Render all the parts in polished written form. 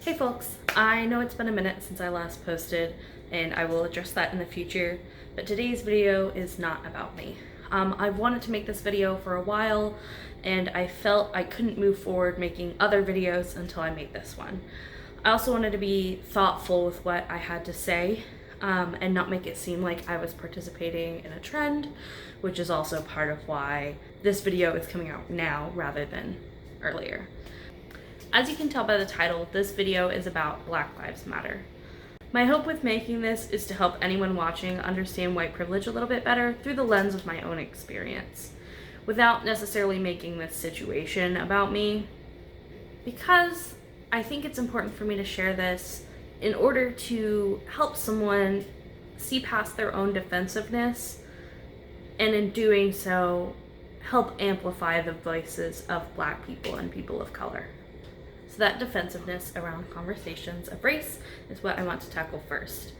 Hey folks, I know it's been a minute since I last posted and I will address that in the future, but today's video is not about me. I've wanted to make this video for a while and I felt I couldn't move forward making other videos until I made this one. I also wanted to be thoughtful with what I had to say and not make it seem like I was participating in a trend, which is also part of why this video is coming out now rather than earlier. As you can tell by the title, this video is about Black Lives Matter. My hope with making this is to help anyone watching understand white privilege a little bit better through the lens of my own experience, without necessarily making this situation about me, because I think it's important for me to share this in order to help someone see past their own defensiveness, and in doing so, help amplify the voices of Black people and people of color. So that defensiveness around conversations of race is what I want to tackle first.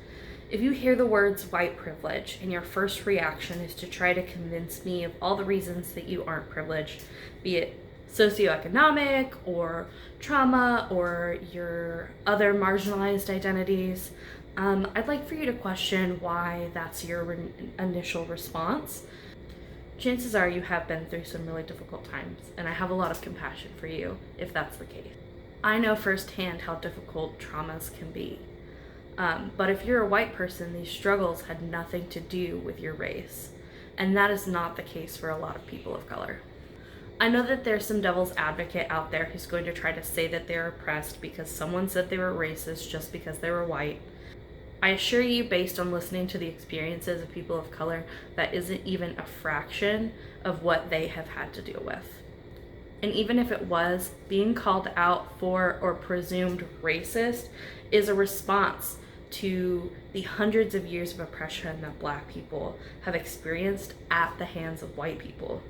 If you hear the words white privilege and your first reaction is to try to convince me of all the reasons that you aren't privileged, be it socioeconomic or trauma or your other marginalized identities, I'd like for you to question why that's your initial response. Chances are you have been through some really difficult times, and I have a lot of compassion for you if that's the case. I know firsthand how difficult traumas can be. But if you're a white person, these struggles had nothing to do with your race. And that is not the case for a lot of people of color. I know that there's some devil's advocate out there who's going to try to say that they're oppressed because someone said they were racist just because they were white. I assure you, based on listening to the experiences of people of color, that isn't even a fraction of what they have had to deal with. And even if it was, being called out for or presumed racist is a response to the hundreds of years of oppression that Black people have experienced at the hands of white people.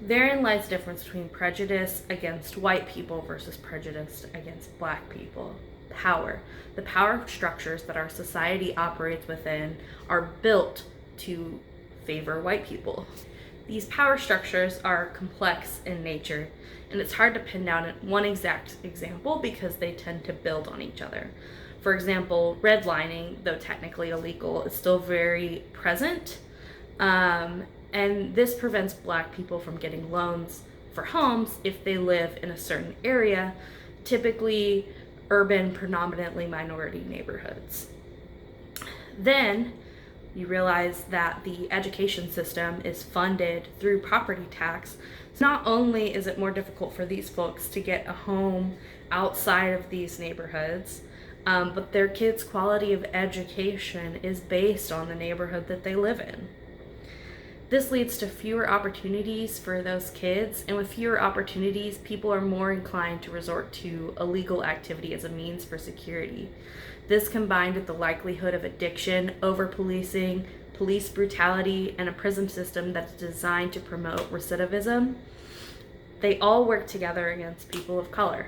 Therein lies the difference between prejudice against white people versus prejudice against Black people. Power. The power structures that our society operates within are built to favor white people. These power structures are complex in nature, and it's hard to pin down one exact example because they tend to build on each other. For example, redlining, though technically illegal, is still very present, and this prevents Black people from getting loans for homes if they live in a certain area, typically urban, predominantly minority neighborhoods. Then you realize that the education system is funded through property tax. So not only is it more difficult for these folks to get a home outside of these neighborhoods, but their kids' quality of education is based on the neighborhood that they live in. This leads to fewer opportunities for those kids, and with fewer opportunities, people are more inclined to resort to illegal activity as a means for security. This, combined with the likelihood of addiction, over-policing, police brutality, and a prison system that's designed to promote recidivism, they all work together against people of color.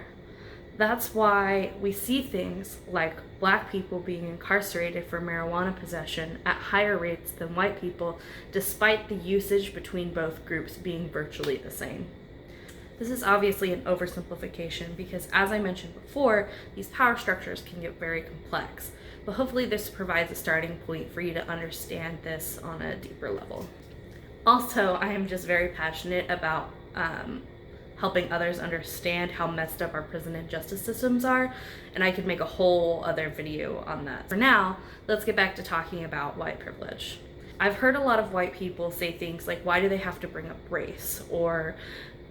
That's why we see things like Black people being incarcerated for marijuana possession at higher rates than white people, despite the usage between both groups being virtually the same. This is obviously an oversimplification because, as I mentioned before, these power structures can get very complex, but hopefully this provides a starting point for you to understand this on a deeper level. Also, I am just very passionate about helping others understand how messed up our prison and justice systems are, and I could make a whole other video on that. For now, let's get back to talking about white privilege. I've heard a lot of white people say things like, why do they have to bring up race? Or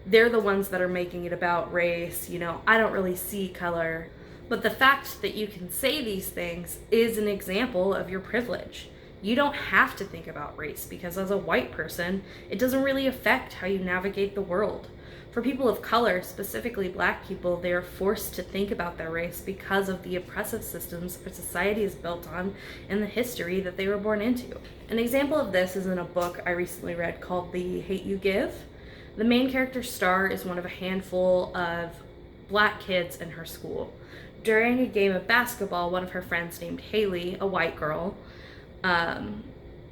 they're the ones that are making it about race, I don't really see color. But the fact that you can say these things is an example of your privilege. You don't have to think about race because as a white person, it doesn't really affect how you navigate the world. For people of color, specifically Black people, they are forced to think about their race because of the oppressive systems our society is built on and the history that they were born into. An example of this is in a book I recently read called The Hate U Give. The main character, Star, is one of a handful of Black kids in her school. During a game of basketball, one of her friends named Haley, a white girl,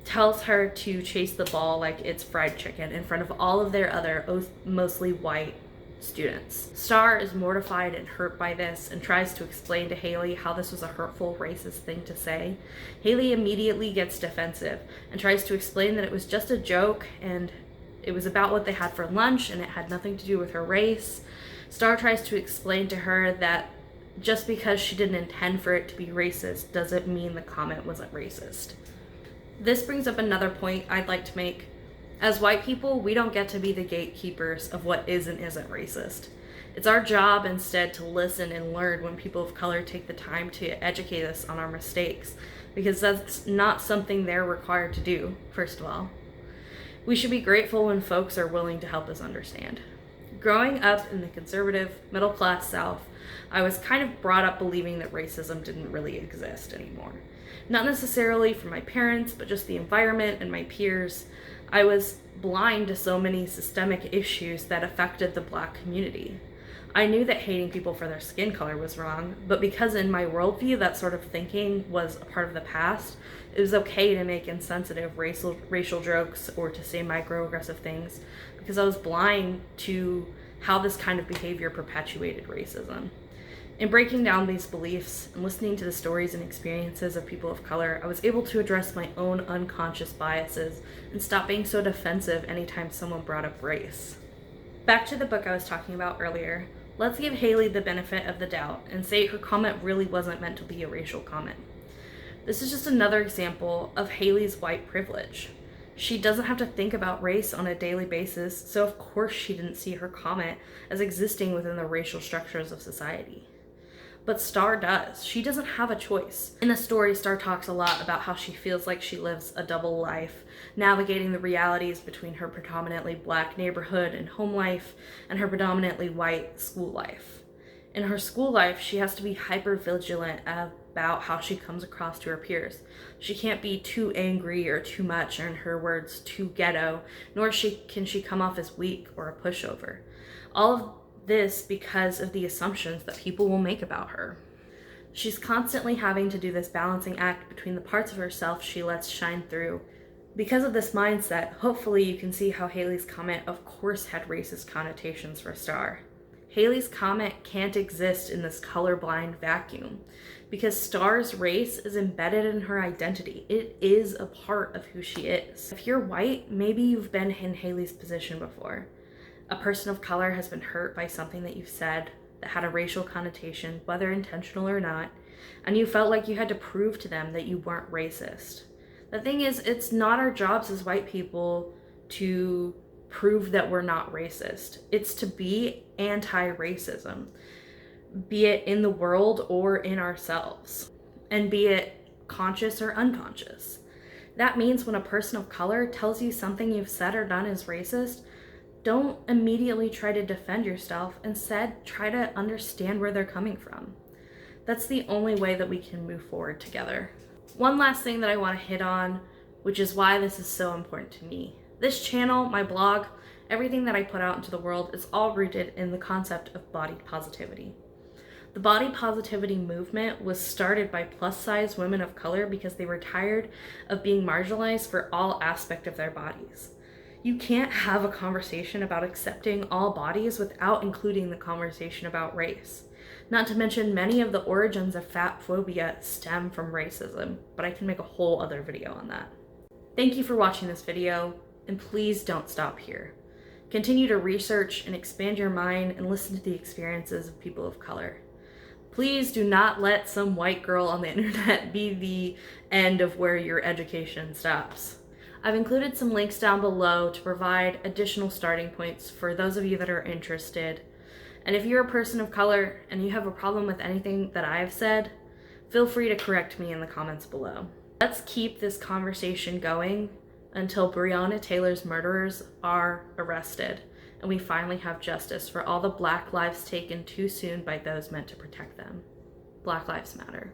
tells her to chase the ball like it's fried chicken in front of all of their other mostly white students. Star is mortified and hurt by this and tries to explain to Haley how this was a hurtful, racist thing to say. Haley immediately gets defensive and tries to explain that it was just a joke and it was about what they had for lunch and it had nothing to do with her race. Star tries to explain to her that just because she didn't intend for it to be racist doesn't mean the comment wasn't racist. This brings up another point I'd like to make. As white people, we don't get to be the gatekeepers of what is and isn't racist. It's our job instead to listen and learn when people of color take the time to educate us on our mistakes, because that's not something they're required to do, first of all. We should be grateful when folks are willing to help us understand. Growing up in the conservative, middle-class South, I was kind of brought up believing that racism didn't really exist anymore. Not necessarily from my parents, but just the environment and my peers. I was blind to so many systemic issues that affected the Black community. I knew that hating people for their skin color was wrong, but because in my worldview that sort of thinking was a part of the past, it was okay to make insensitive racial jokes or to say microaggressive things, because I was blind to how this kind of behavior perpetuated racism. In breaking down these beliefs and listening to the stories and experiences of people of color, I was able to address my own unconscious biases and stop being so defensive anytime someone brought up race. Back to the book I was talking about earlier, let's give Haley the benefit of the doubt and say her comment really wasn't meant to be a racial comment. This is just another example of Haley's white privilege. She doesn't have to think about race on a daily basis, so of course she didn't see her comment as existing within the racial structures of society. But Star does. She doesn't have a choice. In the story, Star talks a lot about how she feels like she lives a double life, navigating the realities between her predominantly Black neighborhood and home life and her predominantly white school life. In her school life, she has to be hyper vigilant about how she comes across to her peers. She can't be too angry or too much, or in her words, too ghetto, nor can she come off as weak or a pushover. All of this because of the assumptions that people will make about her. She's constantly having to do this balancing act between the parts of herself she lets shine through. Because of this mindset, hopefully you can see how Haley's comment of course had racist connotations for Star. Haley's comment can't exist in this colorblind vacuum because Star's race is embedded in her identity. It is a part of who she is. If you're white, maybe you've been in Haley's position before. A person of color has been hurt by something that you've said that had a racial connotation, whether intentional or not, and you felt like you had to prove to them that you weren't racist. The thing is, it's not our jobs as white people to prove that we're not racist. It's to be anti-racism, be it in the world or in ourselves, and be it conscious or unconscious. That means when a person of color tells you something you've said or done is racist, don't immediately try to defend yourself. Instead, try to understand where they're coming from. That's the only way that we can move forward together. One last thing that I want to hit on, which is why this is so important to me. This channel, my blog, everything that I put out into the world is all rooted in the concept of body positivity. The body positivity movement was started by plus-size women of color because they were tired of being marginalized for all aspects of their bodies. You can't have a conversation about accepting all bodies without including the conversation about race. Not to mention many of the origins of fat phobia stem from racism, but I can make a whole other video on that. Thank you for watching this video, and please don't stop here. Continue to research and expand your mind and listen to the experiences of people of color. Please do not let some white girl on the internet be the end of where your education stops. I've included some links down below to provide additional starting points for those of you that are interested. And if you're a person of color and you have a problem with anything that I've said, feel free to correct me in the comments below. Let's keep this conversation going until Breonna Taylor's murderers are arrested and we finally have justice for all the Black lives taken too soon by those meant to protect them. Black Lives Matter.